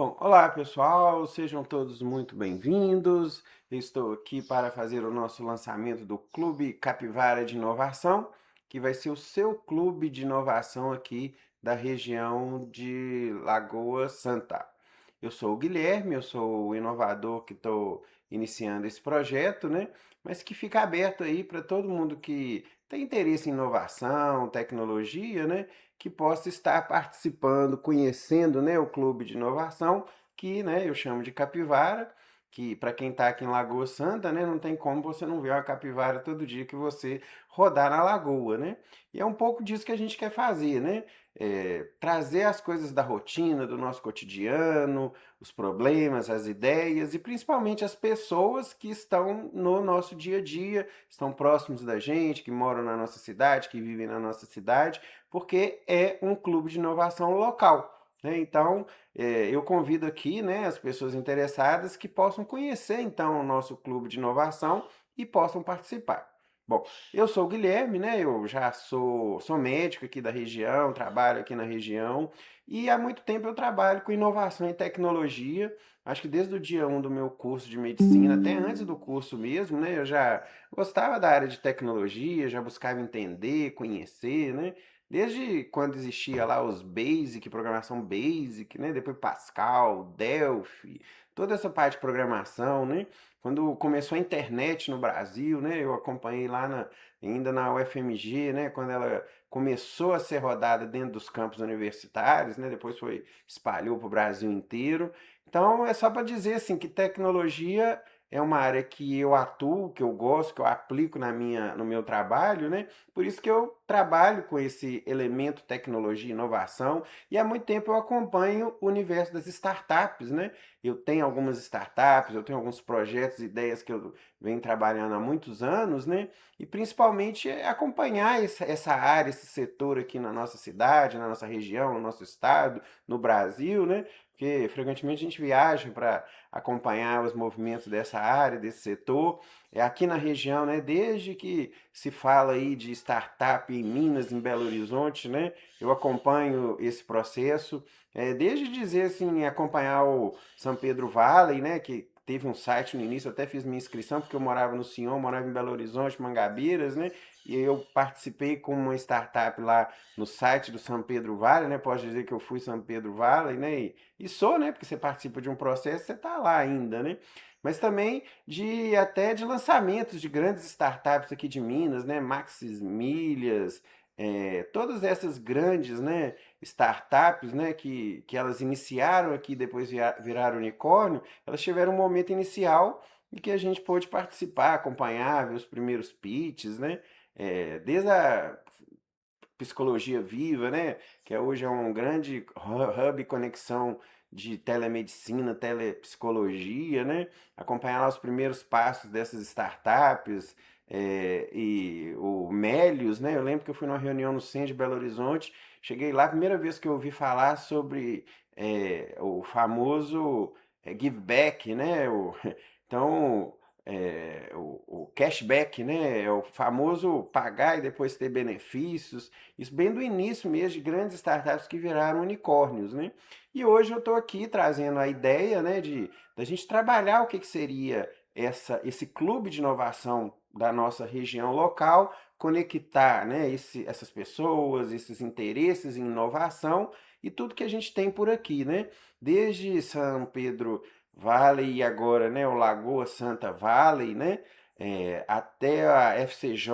Bom, olá pessoal, sejam todos muito bem-vindos. Eu estou aqui para fazer o nosso lançamento do Clube Capivara de Inovação, que vai ser o seu clube de inovação aqui da região de Lagoa Santa. Eu sou o Guilherme, eu sou o inovador que estou iniciando esse projeto, né? Mas que fica aberto aí para todo mundo que tem interesse em inovação, tecnologia, né? Que possa estar participando, conhecendo, né, o clube de inovação, que, né, eu chamo de capivara, que para quem está aqui em Lagoa Santa, né, não tem como você não ver uma capivara todo dia que você rodar na lagoa, né? E é um pouco disso que a gente quer fazer, né? Trazer as coisas da rotina, do nosso cotidiano, os problemas, as ideias e principalmente as pessoas que estão no nosso dia a dia, estão próximos da gente, que moram na nossa cidade, que vivem na nossa cidade, porque é um clube de inovação local, né? Então, eu convido aqui, né, as pessoas interessadas que possam conhecer, então, o nosso clube de inovação e possam participar. Bom, eu sou o Guilherme, né? Eu já sou médico aqui da região, trabalho aqui na região e há muito tempo eu trabalho com inovação e tecnologia. Acho que desde o dia 1 do meu curso de medicina, até antes do curso mesmo, né? Eu já gostava da área de tecnologia, já buscava entender, conhecer, né? Desde quando existia lá os Basic, programação Basic, né? Depois Pascal, Delphi, toda essa parte de programação, né? Quando começou a internet no Brasil, né? Eu acompanhei lá ainda na UFMG, né? Quando ela começou a ser rodada dentro dos campos universitários, né? Depois espalhou para o Brasil inteiro. Então é só para dizer assim que tecnologia é uma área que eu atuo, que eu gosto, que eu aplico no meu trabalho, né? Por isso que eu trabalho com esse elemento tecnologia e inovação e há muito tempo eu acompanho o universo das startups, né? Eu tenho algumas startups, eu tenho alguns projetos, ideias que eu venho trabalhando há muitos anos, né? E principalmente acompanhar essa área, esse setor aqui na nossa cidade, na nossa região, no nosso estado, no Brasil, né? Porque frequentemente a gente viaja para acompanhar os movimentos dessa área, desse setor. É aqui na região, né? Desde que se fala aí de startup em Minas, em Belo Horizonte, né? Eu acompanho esse processo. Desde dizer assim, acompanhar o São Pedro Valley, né? Que teve um site no início, eu até fiz minha inscrição, porque eu morava no Sion, morava em Belo Horizonte, Mangabeiras, né? E eu participei com uma startup lá no site do São Pedro Valley, né? Posso dizer que eu fui São Pedro Valley, né? E sou, né? Porque você participa de um processo, você está lá ainda, né? Mas também até de lançamentos de grandes startups aqui de Minas, né? Maxis Milhas, todas essas grandes, né, startups, né, que elas iniciaram aqui, depois viraram unicórnio, elas tiveram um momento inicial em que a gente pôde participar, acompanhar, ver os primeiros pitches, né? Desde a Psicologia Viva, né? Que hoje é um grande hub conexão de telemedicina, telepsicologia, né? Acompanhar lá os primeiros passos dessas startups, e o Melius, né? Eu lembro que eu fui numa reunião no centro de Belo Horizonte, cheguei lá, a primeira vez que eu ouvi falar sobre o famoso give back, né? Então, o cashback, né? É o famoso pagar e depois ter benefícios. Isso bem do início mesmo de grandes startups que viraram unicórnios, né? E hoje eu estou aqui trazendo a ideia, né, de da gente trabalhar o que seria esse clube de inovação da nossa região local, conectar, né, essas pessoas, esses interesses em inovação e tudo que a gente tem por aqui, né? Desde São Pedro Valley e agora, né, o Lagoa Santa Valley, né? Até a FCJ,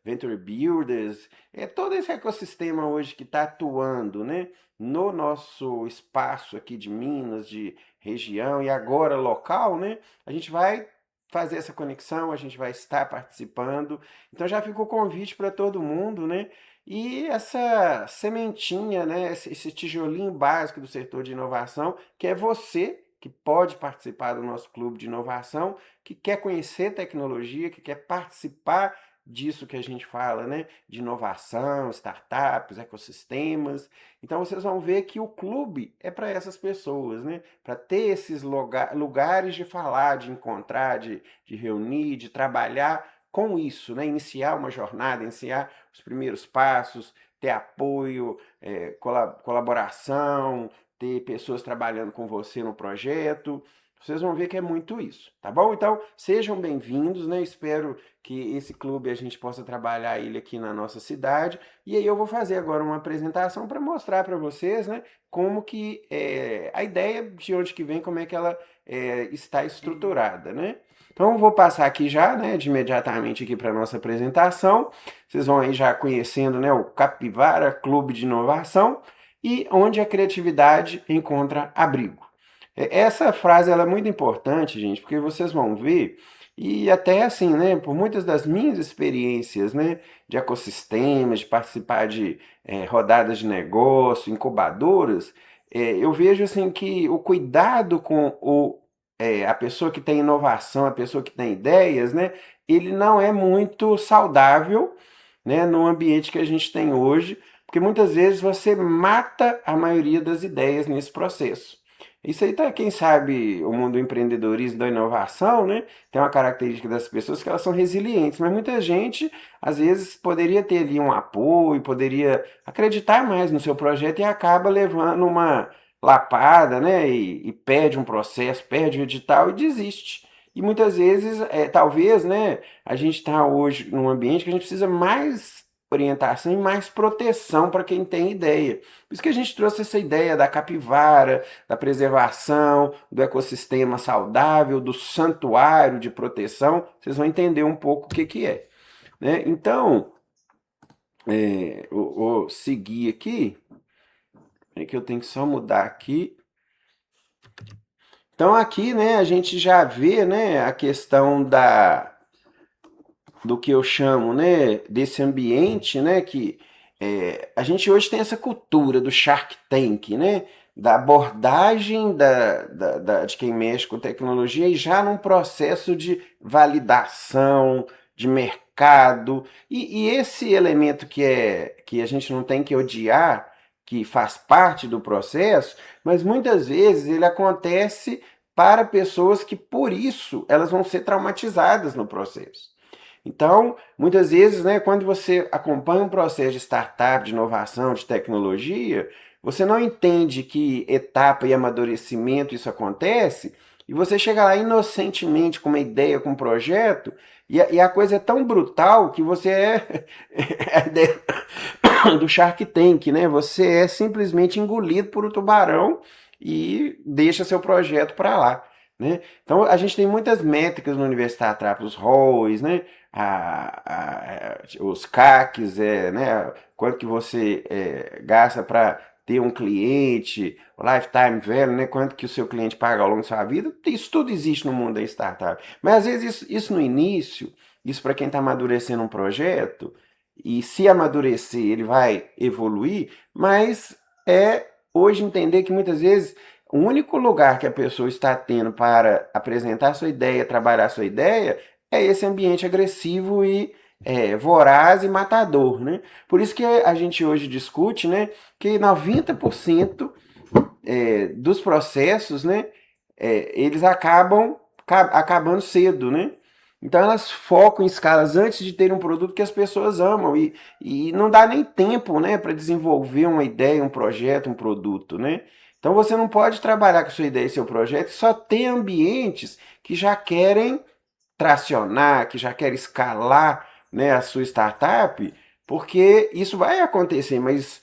Venture Builders, todo esse ecossistema hoje que está atuando, né, no nosso espaço aqui de Minas, de região e agora local, né, a gente vai fazer essa conexão, a gente vai estar participando. Então já fica o convite para todo mundo, né? E essa sementinha, né, esse tijolinho básico do setor de inovação, que é você que pode participar do nosso clube de inovação, que quer conhecer tecnologia, que quer participar disso que a gente fala, né? De inovação, startups, ecossistemas. Então vocês vão ver que o clube é para essas pessoas, né? Para ter esses lugares de falar, de encontrar, de reunir, de trabalhar com isso, né? Iniciar uma jornada, iniciar os primeiros passos, ter apoio, colaboração, ter pessoas trabalhando com você no projeto. Vocês vão ver que é muito isso, tá bom? Então, sejam bem-vindos, né? Espero que esse clube a gente possa trabalhar ele aqui na nossa cidade. E aí eu vou fazer agora uma apresentação para mostrar para vocês, né, como que a ideia de onde que vem, como é que ela está estruturada, né? Então, eu vou passar aqui já, né, de imediatamente aqui para a nossa apresentação. Vocês vão aí já conhecendo, né, o Capivara Clube de Inovação e onde a criatividade encontra abrigo. Essa frase ela é muito importante, gente, porque vocês vão ver, e até assim, né, por muitas das minhas experiências, né, de ecossistemas, de participar de rodadas de negócio, incubadoras, eu vejo assim que o cuidado com a pessoa que tem inovação, a pessoa que tem ideias, né, ele não é muito saudável, né, no ambiente que a gente tem hoje, porque muitas vezes você mata a maioria das ideias nesse processo. Isso aí tá, quem sabe, o mundo do empreendedorismo, da inovação, né? Tem uma característica das pessoas que elas são resilientes, mas muita gente, às vezes, poderia ter ali um apoio, poderia acreditar mais no seu projeto e acaba levando uma lapada, né? E perde um processo, perde o edital e desiste. E muitas vezes, talvez, né, a gente está hoje num ambiente que a gente precisa mais orientação e mais proteção para quem tem ideia. Por isso que a gente trouxe essa ideia da capivara, da preservação, do ecossistema saudável, do santuário de proteção. Vocês vão entender um pouco o que que é, né? Então, vou seguir aqui, é que eu tenho que só mudar aqui. Então aqui, né, a gente já vê, né, a questão do que eu chamo, né, desse ambiente, né, que a gente hoje tem essa cultura do Shark Tank, né, da abordagem de quem mexe com tecnologia e já num processo de validação, de mercado, e esse elemento que a gente não tem que odiar, que faz parte do processo, mas muitas vezes ele acontece para pessoas que, por isso, elas vão ser traumatizadas no processo. Então, muitas vezes, né, quando você acompanha um processo de startup, de inovação, de tecnologia, você não entende que etapa e amadurecimento isso acontece, e você chega lá inocentemente com uma ideia, com um projeto, e a coisa é tão brutal que você é a ideia do Shark Tank, né? Você é simplesmente engolido por um tubarão e deixa seu projeto para lá, né? Então a gente tem muitas métricas no Universidade Trap, os ROIs, né? Os CACs, né? Quanto que você gasta para ter um cliente, o lifetime value, né? Quanto que o seu cliente paga ao longo da sua vida, isso tudo existe no mundo da startup. Mas às vezes isso no início, isso para quem está amadurecendo um projeto, e se amadurecer ele vai evoluir, mas hoje entender que muitas vezes o único lugar que a pessoa está tendo para apresentar sua ideia, trabalhar sua ideia, é esse ambiente agressivo e voraz e matador, né? Por isso que a gente hoje discute, né, que 90% dos processos, né, eles acabando cedo, né? Então elas focam em escalas antes de ter um produto que as pessoas amam e não dá nem tempo, né, para desenvolver uma ideia, um projeto, um produto, né? Então você não pode trabalhar com sua ideia e seu projeto e só ter ambientes que já querem tracionar, que já querem escalar, né, a sua startup, porque isso vai acontecer, mas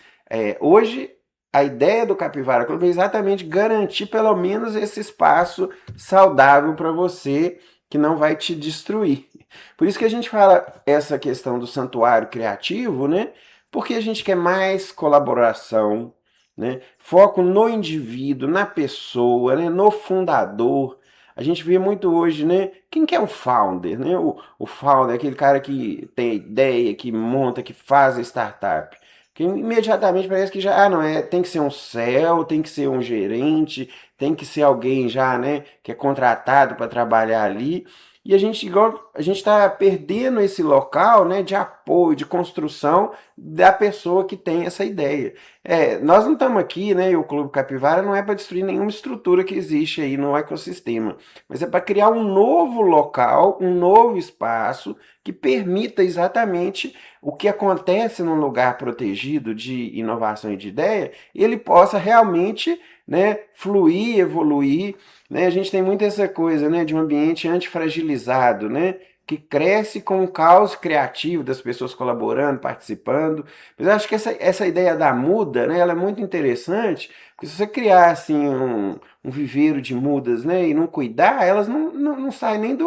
hoje a ideia do Capivara Club é exatamente garantir pelo menos esse espaço saudável para você que não vai te destruir. Por isso que a gente fala essa questão do santuário criativo, né? Porque a gente quer mais colaboração, né? Foco no indivíduo, na pessoa, né? No fundador. A gente vê muito hoje, né? Quem que é o founder, né? O founder é aquele cara que tem ideia, que monta, que faz a startup. Que imediatamente parece que já, não é, tem que ser um CEO, tem que ser um gerente, tem que ser alguém já, né, que é contratado para trabalhar ali. E a gente igual a gente está perdendo esse local, né, de apoio apoio, de construção da pessoa que tem essa ideia. Nós não estamos aqui, né, e o Clube Capivara não é para destruir nenhuma estrutura que existe aí no ecossistema, mas é para criar um novo local, um novo espaço que permita exatamente o que acontece num lugar protegido de inovação e de ideia, ele possa realmente, né, fluir, evoluir, né? A gente tem muito essa coisa, né, de um ambiente antifragilizado, né, que cresce com o caos criativo das pessoas colaborando, participando. Mas eu acho que essa ideia da muda, né, ela é muito interessante, porque se você criar assim um viveiro de mudas, né, e não cuidar, elas não saem nem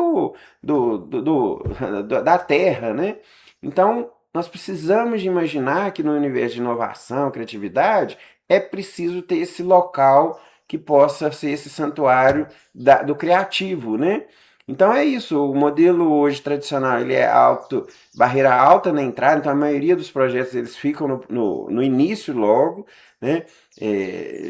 da terra, né? Então, nós precisamos de imaginar que no universo de inovação, criatividade, é preciso ter esse local que possa ser esse santuário do criativo, né? Então é isso, o modelo hoje tradicional, ele é alto, barreira alta na entrada, então a maioria dos projetos eles ficam no início logo, né?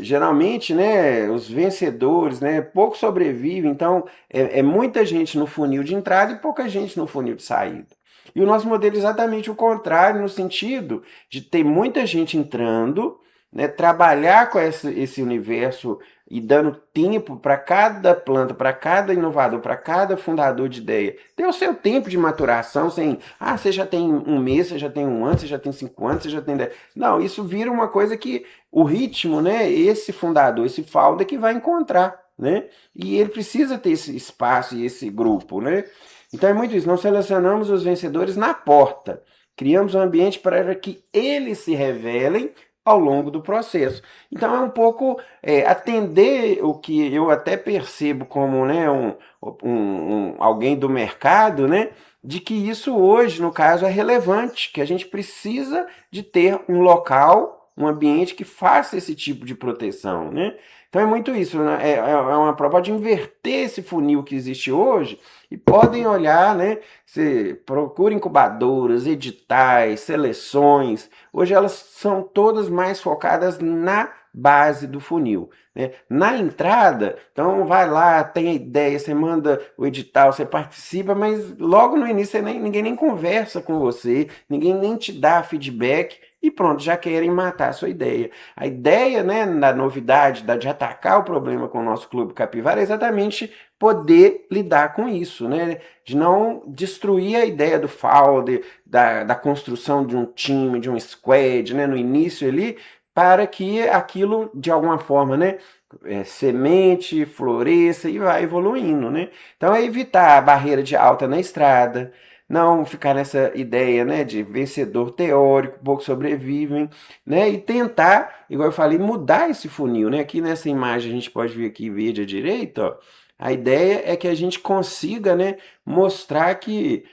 Geralmente, né, os vencedores, né, pouco sobrevivem, então é muita gente no funil de entrada e pouca gente no funil de saída. E o nosso modelo é exatamente o contrário, no sentido de ter muita gente entrando, né, trabalhar com esse universo e dando tempo para cada planta, para cada inovador, para cada fundador de ideia, ter o seu tempo de maturação, sem, você já tem um mês, você já tem um ano, você já tem 5 anos, você já tem 10. Não, isso vira uma coisa que o ritmo, né, esse fundador, esse founder que vai encontrar, né, e ele precisa ter esse espaço e esse grupo, né. Então é muito isso, nós selecionamos os vencedores na porta, criamos um ambiente para que eles se revelem ao longo do processo. Então é um pouco atender o que eu até percebo como, né, alguém do mercado, né, de que isso hoje, no caso, é relevante, que a gente precisa de ter um local, um ambiente que faça esse tipo de proteção, né? Então é muito isso, né? É uma prova de inverter esse funil que existe hoje e podem olhar, né? Você procura incubadoras, editais, seleções. Hoje elas são todas mais focadas na base do funil, né? Na entrada, então vai lá, tem a ideia, você manda o edital, você participa, mas logo no início ninguém nem conversa com você, ninguém nem te dá feedback e pronto, já querem matar a sua ideia. A ideia, né, da novidade, de atacar o problema com o nosso Clube Capivara é exatamente poder lidar com isso, né? De não destruir a ideia do founder, da construção de um time, de um squad, né, no início ali, para que aquilo, de alguma forma, né, semente, floresça e vai evoluindo, né? Então é evitar a barreira de alta na estrada, não ficar nessa ideia, né, de vencedor teórico, poucos sobrevivem, né, e tentar, igual eu falei, mudar esse funil, né? Aqui nessa imagem a gente pode ver aqui verde à direita, ó, a ideia é que a gente consiga, né, mostrar que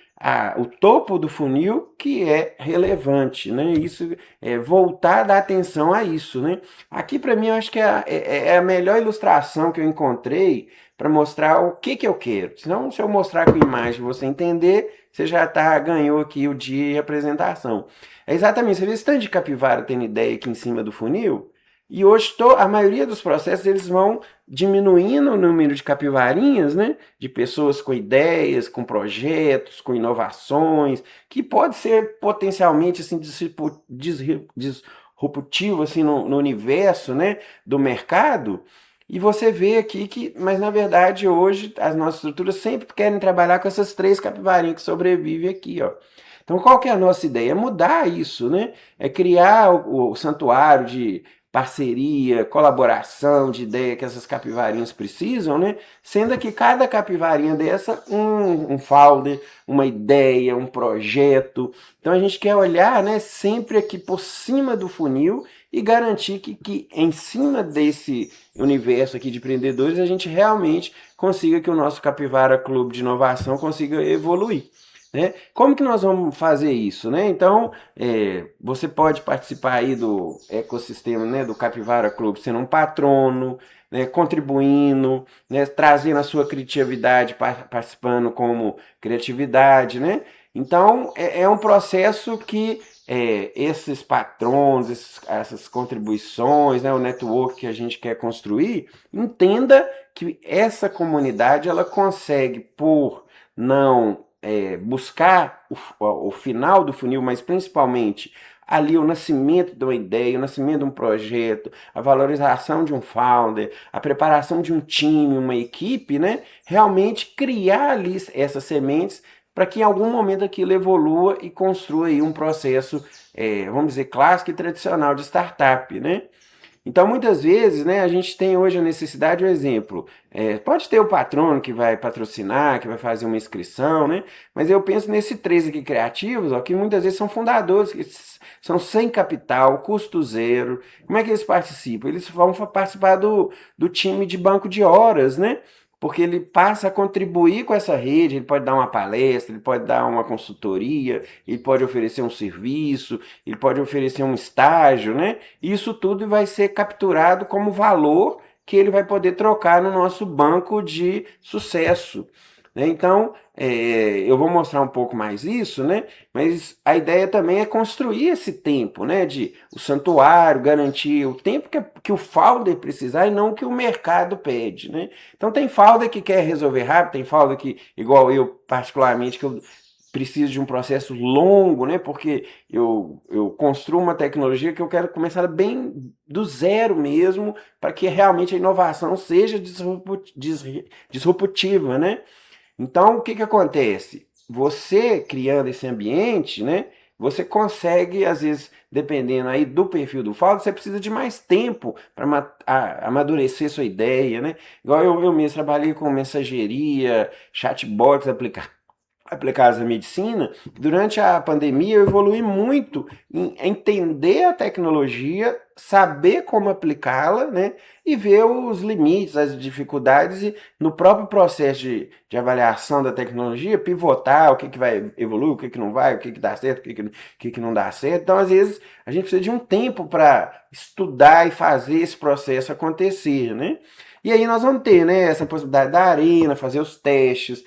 o topo do funil que é relevante, né? Isso voltar a dar atenção a isso, né? Aqui para mim eu acho que é a melhor ilustração que eu encontrei para mostrar o que eu quero. Senão, se eu mostrar com imagem você entender, você já ganhou aqui o dia de apresentação. É exatamente, você vê esse tanto de capivara tendo ideia aqui em cima do funil, e hoje a maioria dos processos eles vão diminuindo o número de capivarinhas, né? De pessoas com ideias, com projetos, com inovações, que pode ser potencialmente assim, disruptivo assim, no universo, né? Do mercado. E você vê aqui que, mas na verdade hoje as nossas estruturas sempre querem trabalhar com essas três capivarinhas que sobrevivem aqui, ó. Então qual que é a nossa ideia? É mudar isso, né? É criar o santuário de parceria, colaboração de ideia que essas capivarinhas precisam, né? Sendo que cada capivarinha dessa, um founder, uma ideia, um projeto. Então a gente quer olhar, né, sempre aqui por cima do funil e garantir que em cima desse universo aqui de empreendedores a gente realmente consiga que o nosso Capivara Clube de Inovação consiga evoluir. Né? Como que nós vamos fazer isso? Né? Então, você pode participar aí do ecossistema, né, do Capivara Clube sendo um patrono, né, contribuindo, né, trazendo a sua criatividade, participando como criatividade. Né? Então, é um processo que esses patrões, essas contribuições, né, o network que a gente quer construir, entenda que essa comunidade ela consegue, por não buscar o final do funil, mas principalmente ali o nascimento de uma ideia, o nascimento de um projeto, a valorização de um founder, a preparação de um time, uma equipe, né? Realmente criar ali essas sementes para que em algum momento aquilo evolua e construa aí um processo, vamos dizer, clássico e tradicional de startup, né? Então, muitas vezes, né, a gente tem hoje a necessidade, um exemplo, pode ter o patrono que vai patrocinar, que vai fazer uma inscrição, né, mas eu penso nesses três aqui criativos, ó, que muitas vezes são fundadores, que são sem capital, custo zero. Como é que eles participam? Eles vão participar do time de banco de horas, né? Porque ele passa a contribuir com essa rede, ele pode dar uma palestra, ele pode dar uma consultoria, ele pode oferecer um serviço, ele pode oferecer um estágio, né? Isso tudo vai ser capturado como valor que ele vai poder trocar no nosso banco de sucesso, né? Então, eu vou mostrar um pouco mais isso, né? Mas a ideia também é construir esse tempo, né? De o santuário, garantir o tempo que o founder precisar e não o que o mercado pede, né? Então tem founder que quer resolver rápido, tem founder que, igual eu particularmente, que eu preciso de um processo longo, né? Porque eu construo uma tecnologia que eu quero começar bem do zero mesmo, para que realmente a inovação seja disruptiva, né? Então, o que que acontece? Você criando esse ambiente, né? Você consegue, às vezes, dependendo aí do perfil do founder, você precisa de mais tempo para amadurecer sua ideia, né? Igual eu mesmo trabalhei com mensageria, chatbots aplicadas à medicina. Durante a pandemia eu evolui muito em entender a tecnologia, saber como aplicá-la, né? E ver os limites, as dificuldades e no próprio processo de avaliação da tecnologia, pivotar o que vai evoluir, o que não vai, o que dá certo, o que não dá certo. Então, às vezes, a gente precisa de um tempo para estudar e fazer esse processo acontecer, né? E aí nós vamos ter, né, essa possibilidade da arena, fazer os testes,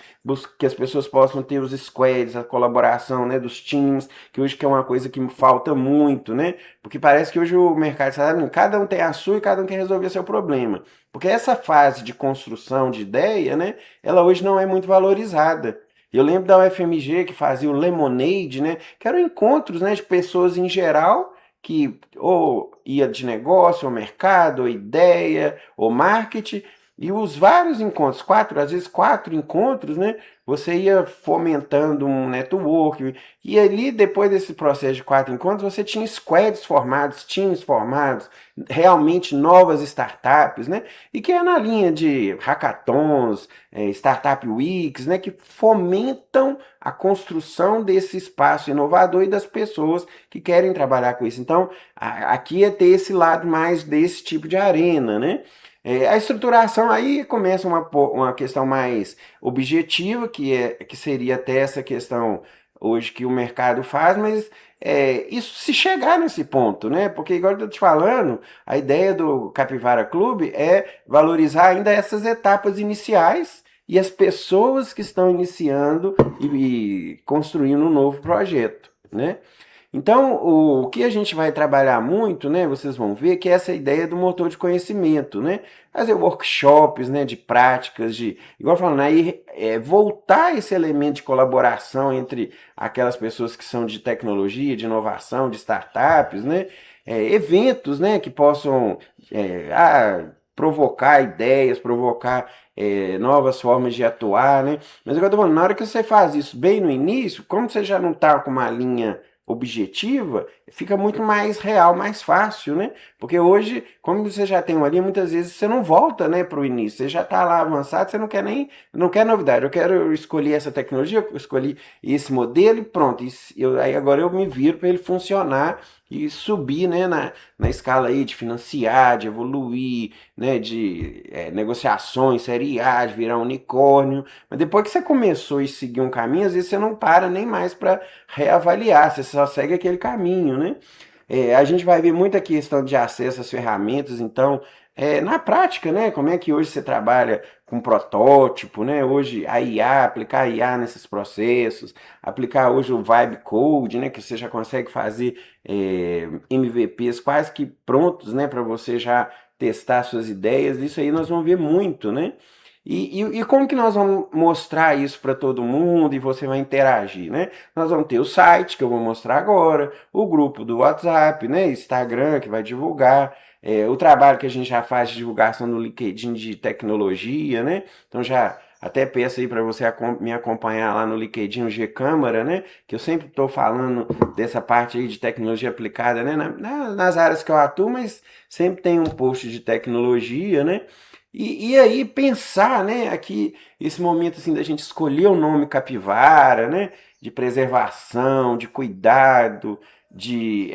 que as pessoas possam ter os squads, a colaboração, né, dos times, que hoje que é uma coisa que me falta muito, né? Porque parece que hoje o mercado está, cada um tem a sua e cada um quer resolver seu problema. Porque essa fase de construção de ideia, né, ela hoje não é muito valorizada. Eu lembro da UFMG que fazia o Lemonade, né, que eram encontros, né, de pessoas em geral que ou ia de negócio, ou mercado, ou ideia, ou marketing, e os vários encontros, às vezes quatro encontros, né? Você ia fomentando um network, e ali, depois desse processo de quatro encontros, você tinha squads formados, times formados, realmente novas startups, né? E que é na linha de hackathons, startup weeks, né? Que fomentam a construção desse espaço inovador e das pessoas que querem trabalhar com isso. Então, aqui é ter esse lado mais desse tipo de arena, né? A estruturação aí começa uma questão mais objetiva, que seria até essa questão hoje que o mercado faz, mas isso se chegar nesse ponto, né? Porque, igual eu estou te falando, a ideia do Capivara Clube é valorizar ainda essas etapas iniciais e as pessoas que estão iniciando e construindo um novo projeto, né? Então, o que a gente vai trabalhar muito, né, vocês vão ver, que é essa ideia do motor de conhecimento, né? Fazer workshops, né, de práticas, igual falando, aí voltar esse elemento de colaboração entre aquelas pessoas que são de tecnologia, de inovação, de startups, né? Eventos, né, que possam provocar ideias, provocar novas formas de atuar, né? Mas agora eu tô falando, na hora que você faz isso bem no início, como você já não está com uma linha objetiva, fica muito mais real, mais fácil, né? Porque hoje, como você já tem uma linha, muitas vezes você não volta, né, para o início. Você já está lá avançado, você não quer novidade. Eu quero escolher essa tecnologia, eu escolhi esse modelo e pronto. Aí agora eu me viro para ele funcionar e subir, né, na escala aí de financiar, de evoluir, né, de negociações, série A, de virar um unicórnio. Mas depois que você começou e seguir um caminho, às vezes você não para nem mais para reavaliar, você só segue aquele caminho, né? A gente vai ver muita questão de acesso às ferramentas, então, na prática, né? Como é que hoje você trabalha com protótipo, né? Hoje a IA, aplicar a IA nesses processos, aplicar hoje o Vibe Code, né? Que você já consegue fazer MVPs quase que prontos, né? Para você já testar suas ideias, isso aí nós vamos ver muito, né? E como que nós vamos mostrar isso para todo mundo e você vai interagir, né? Nós vamos ter o site, que eu vou mostrar agora, o grupo do WhatsApp, né? Instagram, que vai divulgar, o trabalho que a gente já faz de divulgação no LinkedIn de tecnologia, né? Então já até peço aí para você me acompanhar lá no LinkedIn, o G-Câmara, né? Que eu sempre estou falando dessa parte aí de tecnologia aplicada, né? Nas áreas que eu atuo, mas sempre tem um post de tecnologia, né? E aí pensar, né, aqui, esse momento assim da gente escolher o nome capivara, né, de preservação, de cuidado, de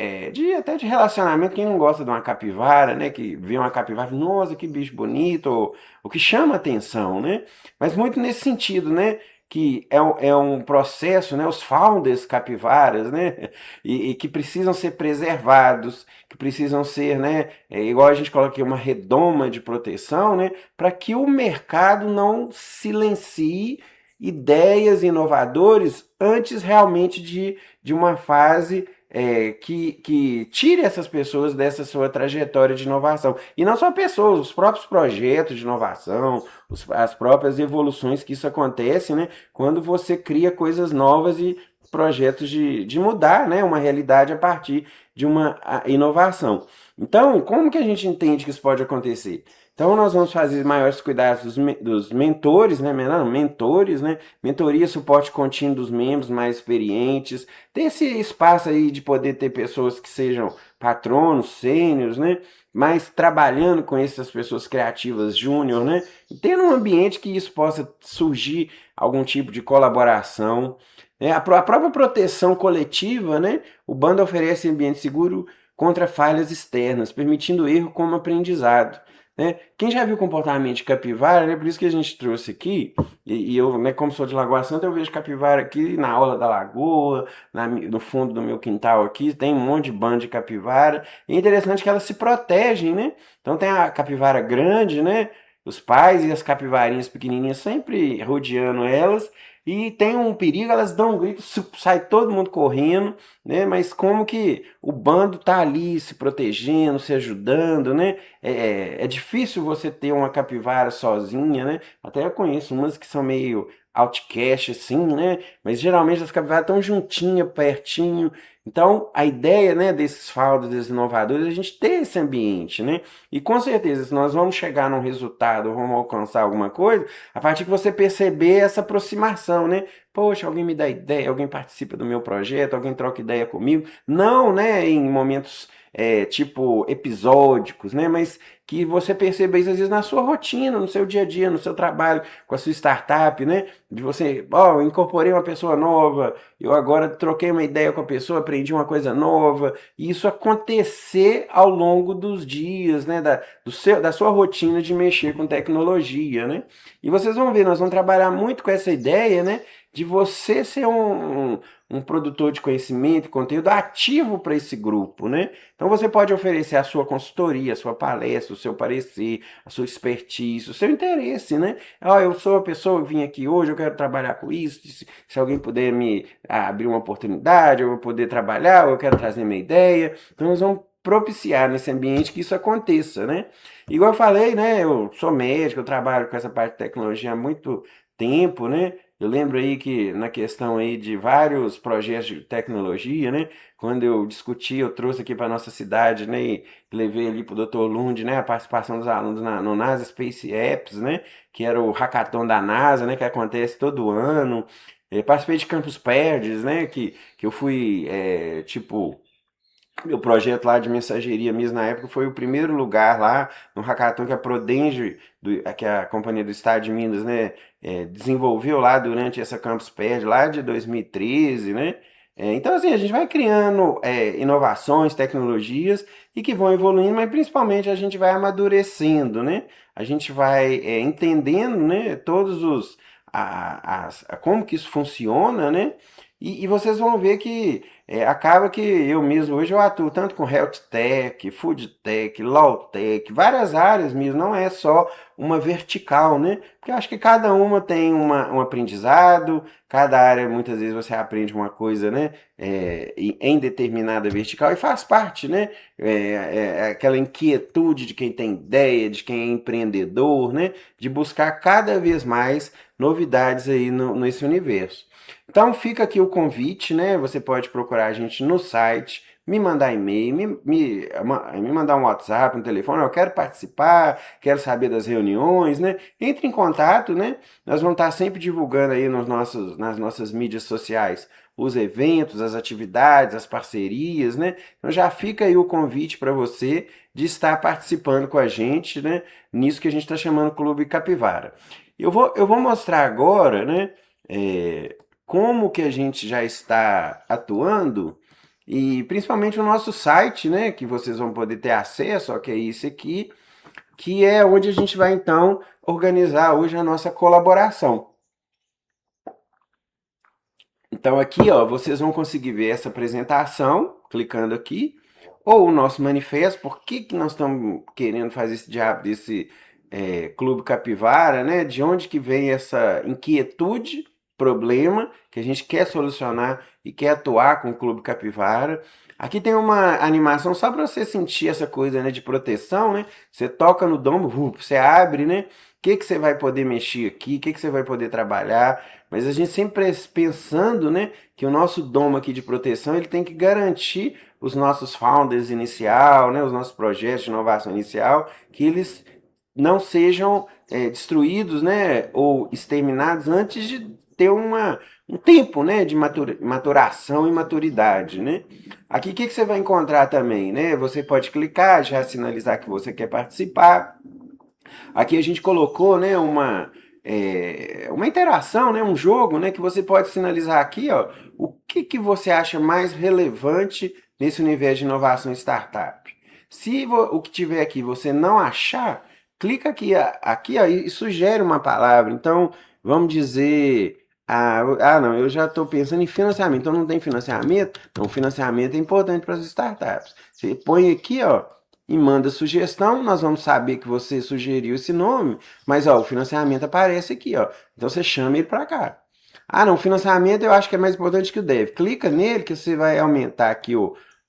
até de relacionamento, quem não gosta de uma capivara, né, que vê uma capivara, nossa, que bicho bonito, ou o que chama atenção, né, mas muito nesse sentido, né, que é um processo, né, os founders capivaras, né, e que precisam ser preservados, que precisam ser, né, igual a gente coloca aqui, uma redoma de proteção, né, para que o mercado não silencie ideias inovadoras antes realmente de uma fase que tire essas pessoas dessa sua trajetória de inovação. E não só pessoas, os próprios projetos de inovação, as próprias evoluções que isso acontece, né, quando você cria coisas novas e projetos de mudar, né, uma realidade a partir de uma inovação. Então, como que a gente entende que isso pode acontecer? Então, nós vamos fazer maiores cuidados dos mentores, né? Não, mentores, né? Mentoria, suporte contínuo dos membros mais experientes. Ter esse espaço aí de poder ter pessoas que sejam patronos, sêniores, né? Mas trabalhando com essas pessoas criativas júnior, né? E tendo um ambiente que isso possa surgir algum tipo de colaboração. Né? A própria proteção coletiva, né? O bando oferece ambiente seguro contra falhas externas, permitindo erro como aprendizado. Né? Quem já viu o comportamento de capivara, né? Por isso que a gente trouxe aqui, e eu, né, como sou de Lagoa Santa, eu vejo capivara aqui na aula da lagoa, no fundo do meu quintal aqui, tem um monte de bando de capivara. E é interessante que elas se protegem, né? Então tem a capivara grande, né? Os pais e as capivarinhas pequenininhas sempre rodeando elas, e tem um perigo, elas dão um grito, sai todo mundo correndo, né? Mas como que o bando tá ali se protegendo, se ajudando, né? É difícil você ter uma capivara sozinha, né? Até eu conheço umas que são meio outcast assim, né? Mas geralmente as capivaras estão juntinhas, pertinho. Então, a ideia, né, desses faunos, desses inovadores, é a gente ter esse ambiente, né? E com certeza, se nós vamos chegar num resultado, vamos alcançar alguma coisa, a partir que você perceber essa aproximação, né? Poxa, alguém me dá ideia, alguém participa do meu projeto, alguém troca ideia comigo. Não, né, em momentos tipo episódicos, né? Mas que você perceba isso às vezes na sua rotina, no seu dia a dia, no seu trabalho, com a sua startup, né? De você, eu incorporei uma pessoa nova, eu agora troquei uma ideia com a pessoa, aprendi uma coisa nova, e isso acontecer ao longo dos dias, né? Da sua rotina de mexer com tecnologia, né? E vocês vão ver, nós vamos trabalhar muito com essa ideia, né? De você ser um produtor de conhecimento e conteúdo ativo para esse grupo, né? Então você pode oferecer a sua consultoria, a sua palestra, o seu parecer, a sua expertise, o seu interesse, né? Eu sou a pessoa que vim aqui hoje, eu quero trabalhar com isso, se alguém puder me abrir uma oportunidade, eu vou poder trabalhar, ou eu quero trazer minha ideia. Então nós vamos propiciar nesse ambiente que isso aconteça, né? Igual eu falei, né? Eu sou médico, eu trabalho com essa parte de tecnologia há muito tempo, né? Eu lembro aí que na questão aí de vários projetos de tecnologia, né? Quando eu discuti, eu trouxe aqui para nossa cidade, né? E levei ali para o Dr. Lund, né? A participação dos alunos no NASA Space Apps, né? Que era o hackathon da NASA, né? Que acontece todo ano. Participei de Campus Parties, né? Que eu fui, tipo, meu projeto lá de mensageria mesmo na época foi o primeiro lugar lá no hackathon que a Prodenge, que é a companhia do Estado de Minas, né, desenvolveu lá durante essa Campus Party lá de 2013, né? Então assim, a gente vai criando inovações, tecnologias e que vão evoluindo, mas principalmente a gente vai amadurecendo, né? A gente vai entendendo, né, todos como que isso funciona, né? E vocês vão ver que acaba que eu mesmo hoje eu atuo tanto com health tech, food tech, law tech, várias áreas mesmo, não é só uma vertical, né? Porque eu acho que cada uma tem um aprendizado, cada área muitas vezes você aprende uma coisa, né? Em determinada vertical e faz parte, né? Aquela inquietude de quem tem ideia, de quem é empreendedor, né? De buscar cada vez mais novidades aí nesse universo. Então fica aqui o convite, né? Você pode procurar a gente no site, me mandar e-mail, me mandar um WhatsApp, um telefone, eu quero participar, quero saber das reuniões, né? Entre em contato, né? Nós vamos estar sempre divulgando aí nas nossas mídias sociais os eventos, as atividades, as parcerias, né? Então já fica aí o convite para você de estar participando com a gente, né? Nisso que a gente está chamando Clube Capivara. Eu vou mostrar agora, né? é, como que a gente já está atuando e principalmente o nosso site, né, que vocês vão poder ter acesso, ó, que é isso aqui, que é onde a gente vai então organizar hoje a nossa colaboração. Então aqui, ó, vocês vão conseguir ver essa apresentação, clicando aqui, ou o nosso manifesto, por que que nós estamos querendo fazer esse diabo desse Clube Capivara, né? De onde que vem essa inquietude, problema que a gente quer solucionar e quer atuar com o Clube Capivara. Aqui tem uma animação só para você sentir essa coisa, né, de proteção, né? Você toca no domo, você abre, né? O que que você vai poder mexer aqui? O que que você vai poder trabalhar? Mas a gente sempre pensando, né, que o nosso domo aqui de proteção ele tem que garantir os nossos founders inicial, né, os nossos projetos de inovação inicial, que eles não sejam destruídos, né, ou exterminados antes de ter um tempo, né, de maturação e maturidade, né. Aqui o que que você vai encontrar também, né? Você pode clicar, já sinalizar que você quer participar. Aqui a gente colocou, né, uma interação, né, um jogo, né, que você pode sinalizar aqui, ó, o que que você acha mais relevante nesse universo de inovação startup. Se o que tiver aqui você não achar, clica aqui ó, e sugere uma palavra. Então, vamos dizer, não, eu já estou pensando em financiamento, então não tem financiamento? Então, financiamento é importante para as startups. Você põe aqui, ó, e manda sugestão, nós vamos saber que você sugeriu esse nome, mas ó, o financiamento aparece aqui, ó. Então você chama ele para cá. Ah, não, o financiamento eu acho que é mais importante que o dev. Clica nele que você vai aumentar aqui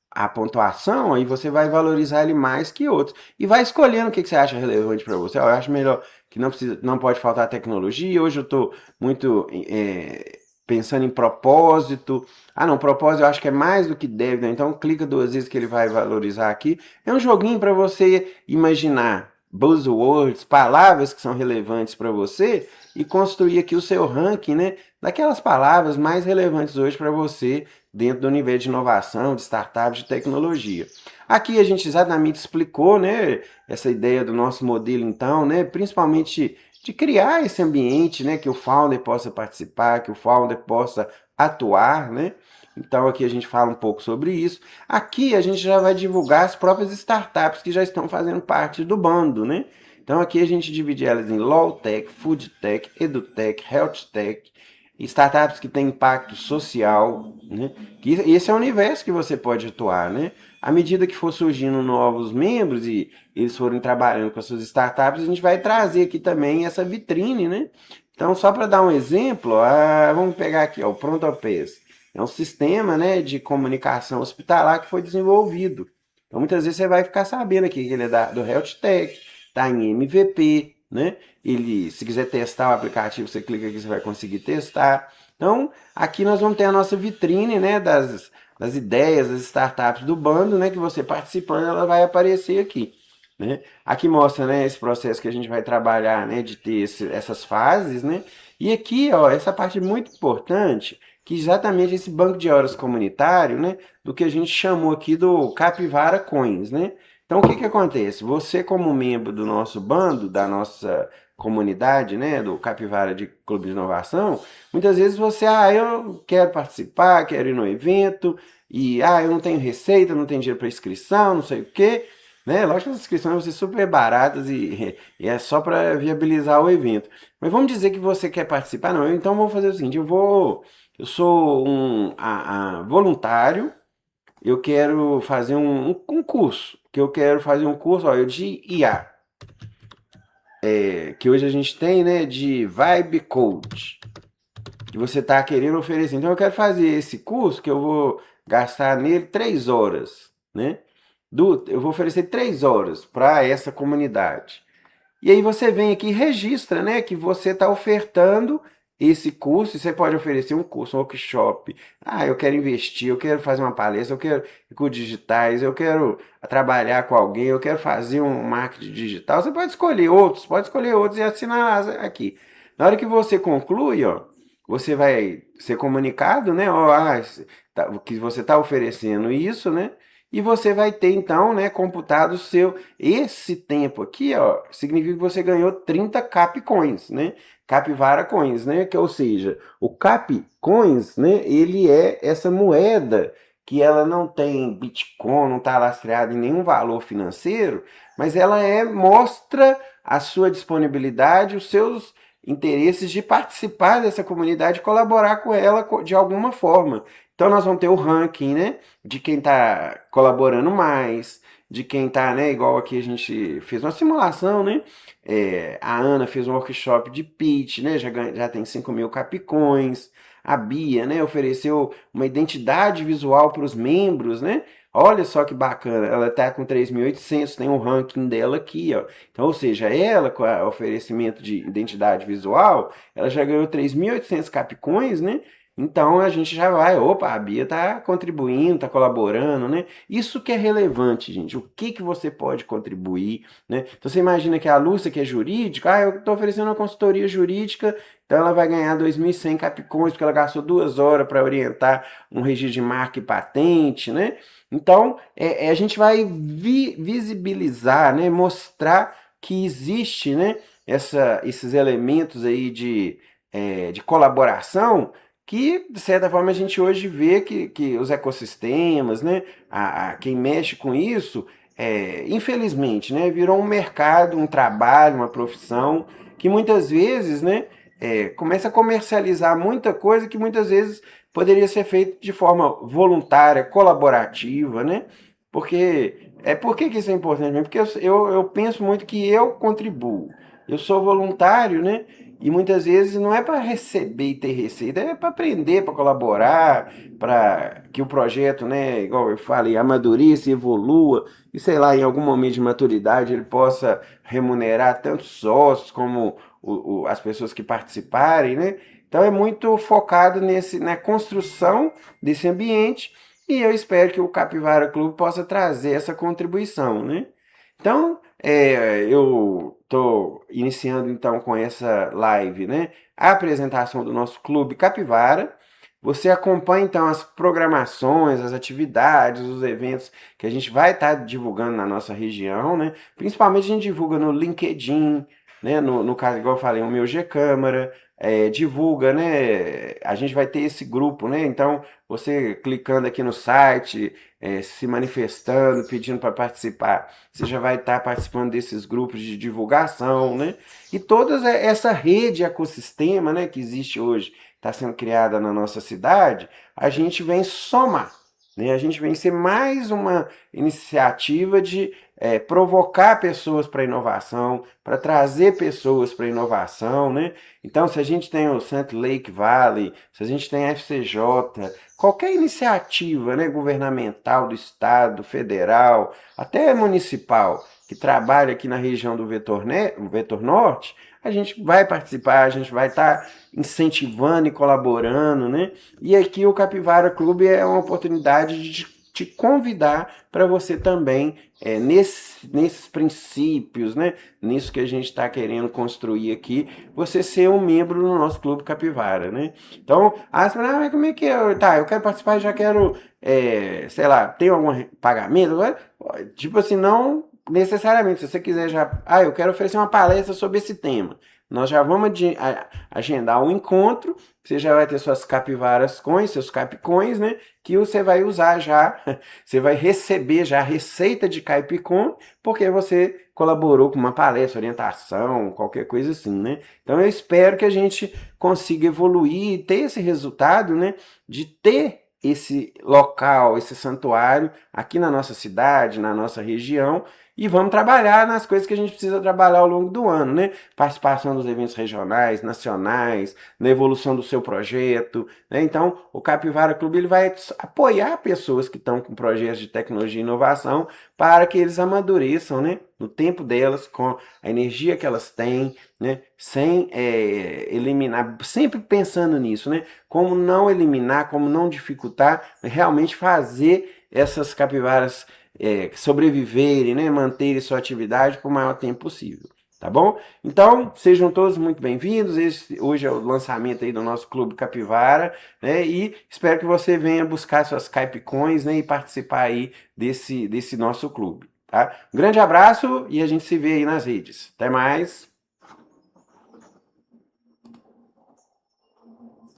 a pontuação e você vai valorizar ele mais que outros. E vai escolhendo o que você acha relevante para você. Ó, eu acho melhor que não pode faltar tecnologia. Hoje eu estou muito pensando em propósito. Ah, não, propósito eu acho que é mais do que deve, né? Então clica duas vezes que ele vai valorizar aqui. É um joguinho para você imaginar buzzwords, palavras que são relevantes para você e construir aqui o seu ranking, né, daquelas palavras mais relevantes hoje para você dentro do universo de inovação, de startups, de tecnologia. Aqui a gente exatamente explicou, né, essa ideia do nosso modelo então, né, principalmente de criar esse ambiente, né, que o founder possa participar, que o founder possa atuar, né? Então aqui a gente fala um pouco sobre isso. Aqui a gente já vai divulgar as próprias startups que já estão fazendo parte do bando, né? Então aqui a gente divide elas em Law Tech, Food Tech, EduTech, Health Tech, startups que têm impacto social, né? Que esse é o universo que você pode atuar, né? À medida que for surgindo novos membros e eles forem trabalhando com as suas startups, a gente vai trazer aqui também essa vitrine, né? Então, só para dar um exemplo, vamos pegar aqui, ó, o ProntoPES. É um sistema, né, de comunicação hospitalar que foi desenvolvido. Então, muitas vezes você vai ficar sabendo aqui que ele é do Health Tech, está em MVP, né? Ele, se quiser testar o aplicativo, você clica aqui, você vai conseguir testar. Então, aqui nós vamos ter a nossa vitrine, né, das ideias, das startups do bando, né, que você participando, ela vai aparecer aqui. Né? Aqui mostra, né, esse processo que a gente vai trabalhar, né, de ter essas fases, né? E aqui, ó, essa parte é muito importante, que exatamente esse banco de horas comunitário, né, do que a gente chamou aqui do Capivara Coins, né? Então, o que que acontece? Você, como membro do nosso bando, da nossa comunidade, né, do Capivara de Clube de Inovação, muitas vezes você, eu quero participar, quero ir no evento, e, eu não tenho receita, não tenho dinheiro para inscrição, não sei o quê, né? Lógico que as inscrições vão ser super baratas e é só para viabilizar o evento. Mas vamos dizer que você quer participar? Não, então vou fazer o seguinte, eu sou voluntário, eu quero fazer um curso, que eu quero fazer um curso, ó, de IA, que hoje a gente tem, né, de Vibe Code, que você está querendo oferecer. Então eu quero fazer esse curso que eu vou gastar nele 3 horas, né? Eu vou oferecer 3 horas para essa comunidade. E aí você vem aqui e registra, né, que você está ofertando esse curso, e você pode oferecer um curso, um workshop. Ah, eu quero investir, eu quero fazer uma palestra, eu quero com digitais, eu quero trabalhar com alguém, eu quero fazer um marketing digital. Você pode escolher outros e assinar aqui. Na hora que você conclui, ó, você vai ser comunicado, né, ó, que você está oferecendo isso, né? E você vai ter então, né, computado o seu. Esse tempo aqui, ó, significa que você ganhou 30 Capcoins, né? Capivara Coins, né? Ou seja, o Capcoins, né, ele é essa moeda que ela não tem Bitcoin, não está lastreada em nenhum valor financeiro, mas ela mostra a sua disponibilidade, os seus interesses de participar dessa comunidade, colaborar com ela de alguma forma. Então nós vamos ter o ranking, né, de quem está colaborando mais, de quem está, né, igual aqui a gente fez uma simulação, né, a Ana fez um workshop de pitch, né, já tem 5.000 capicões, a Bia, né, ofereceu uma identidade visual para os membros, né, olha só que bacana, ela está com 3.800, tem o ranking dela aqui, ó. Então, ou seja, ela com o oferecimento de identidade visual, ela já ganhou 3.800 capicões, né, então a gente já vai, opa, a Bia está contribuindo, está colaborando, né? Isso que é relevante, gente. O que que você pode contribuir, né? Então você imagina que a Lúcia, que é jurídica, eu estou oferecendo uma consultoria jurídica, então ela vai ganhar 2.100 capicões, porque ela gastou 2 horas para orientar um registro de marca e patente, né? Então a gente vai visibilizar, né? Mostrar que existe, né? Esses elementos aí de colaboração que, de certa forma, a gente hoje vê que os ecossistemas, né, quem mexe com isso, infelizmente, né, virou um mercado, um trabalho, uma profissão, que muitas vezes, né, começa a comercializar muita coisa que muitas vezes poderia ser feito de forma voluntária, colaborativa, né, porque, por que que isso é importante? Porque eu penso muito que eu contribuo, eu sou voluntário, né, e muitas vezes não é para receber e ter receita, é para aprender, para colaborar, para que o projeto, né, igual eu falei, amadureça, evolua, e sei lá, em algum momento de maturidade ele possa remunerar tanto sócios como as pessoas que participarem, né? Então é muito focado na construção desse ambiente e eu espero que o Capivara Clube possa trazer essa contribuição, né? Então, eu estou iniciando então com essa live, né? A apresentação do nosso Clube Capivara. Você acompanha então as programações, as atividades, os eventos que a gente vai estar divulgando na nossa região, né? Principalmente a gente divulga no LinkedIn, né? No caso, igual eu falei, o meu G-Câmara, divulga, né? A gente vai ter esse grupo, né? Então, você clicando aqui no site, se manifestando, pedindo para participar, você já vai estar participando desses grupos de divulgação, né? E toda essa rede ecossistema, né, que existe hoje, está sendo criada na nossa cidade, a gente vem somar, né? A gente vem ser mais uma iniciativa de provocar pessoas para inovação, para trazer pessoas para inovação, né? Então, se a gente tem o Sand Lake Valley, se a gente tem a FCJ, qualquer iniciativa, né, governamental do estado, federal, até municipal, que trabalha aqui na região do Vetor Norte, a gente vai participar, a gente vai estar incentivando e colaborando, né? E aqui o Capivara Clube é uma oportunidade de te convidar para você também, nesses princípios, né? Nisso que a gente está querendo construir aqui, você ser um membro do nosso Clube Capivara, né? Então, mas como é que eu... Tá, eu quero participar, já quero, sei lá, tem algum pagamento? Tipo assim, não necessariamente, se você quiser já, eu quero oferecer uma palestra sobre esse tema, nós já vamos agendar um encontro, você já vai ter suas capivaras coins, seus capcoins, né, que você vai usar já, você vai receber já a receita de capcoin, porque você colaborou com uma palestra, orientação, qualquer coisa assim, né? Então eu espero que a gente consiga evoluir e ter esse resultado, né, de ter esse local, esse santuário aqui na nossa cidade, na nossa região, e vamos trabalhar nas coisas que a gente precisa trabalhar ao longo do ano, né? Participação dos eventos regionais, nacionais, na evolução do seu projeto, né? Então, o Capivara Clube ele vai apoiar pessoas que estão com projetos de tecnologia e inovação para que eles amadureçam, né? No tempo delas, com a energia que elas têm, né? Sem eliminar, sempre pensando nisso, né? Como não eliminar, como não dificultar, realmente fazer essas capivaras sobreviverem, né, manterem sua atividade por o maior tempo possível. Tá bom? Então, sejam todos muito bem-vindos. Hoje é o lançamento aí do nosso Clube Capivara, né? E espero que você venha buscar suas Capcoins, né, e participar aí desse nosso clube, tá? Um grande abraço e a gente se vê aí nas redes. Até mais!